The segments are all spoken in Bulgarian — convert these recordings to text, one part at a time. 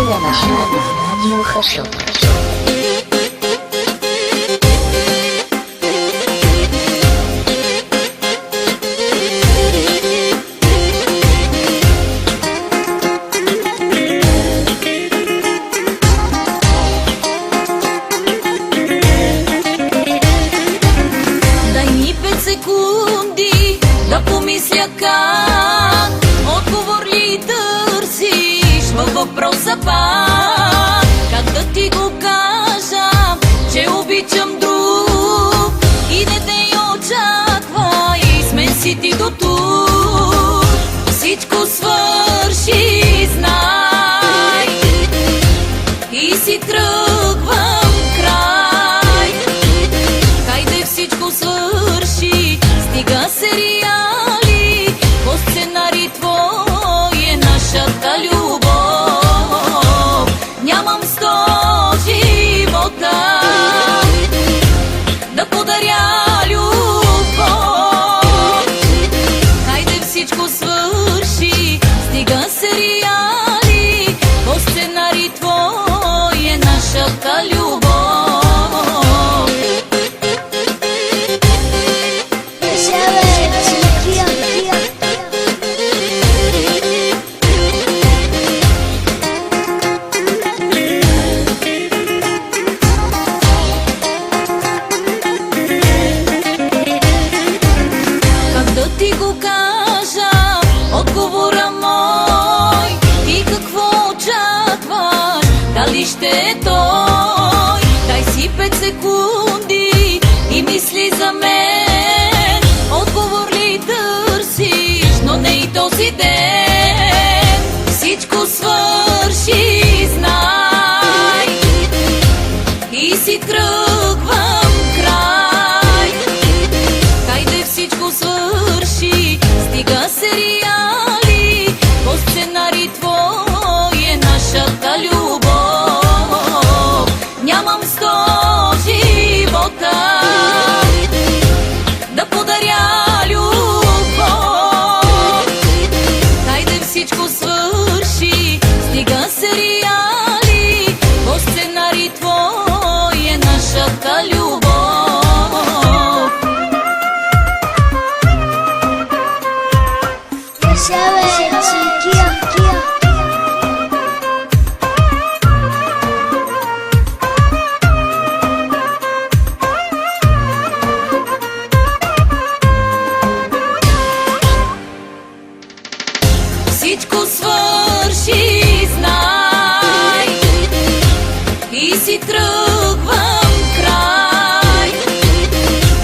Стига на радио Хашук. Секунди да помисля как отговор ли търсиш във въпроса пак. Как да ти го кажа, че обичам друг и не те очаквай, с мен си ти до тук. Всичко свърши, знай, и си тръгвам край. Хайде всичко свърши, стига сериали, по сценарий твой е нашата любов. Нямам 100 живота да подаря любов. Хайде всичко свърши, стига сериали, по сценарий твой е нашата любов. Ти го кажа, отговора мой, ти какво очакваш, дали ще е той? Дай си 5 секунди и мисли за мен. Отговор ли търсиш, но не и този ден. Всичко свърши, знай, и си тръгвам край. Хайде всичко свърши, стига сериали, по сценарий твой е нашата любов. Нямам 100 живота да подаря любов. Хайде всичко свърши, стига сериали, по сценарий твой е нашата любов. Всичко свърши, знай, и си тръгвам край.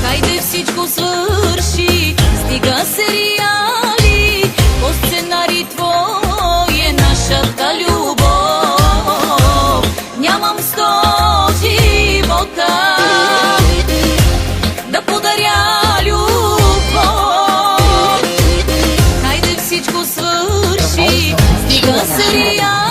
Хайде всичко свърши, стига сериали, по сценарий твой е нашата любов. Нямам 100 живота да подаря любов. Хайде всичко свърши, стига сериали.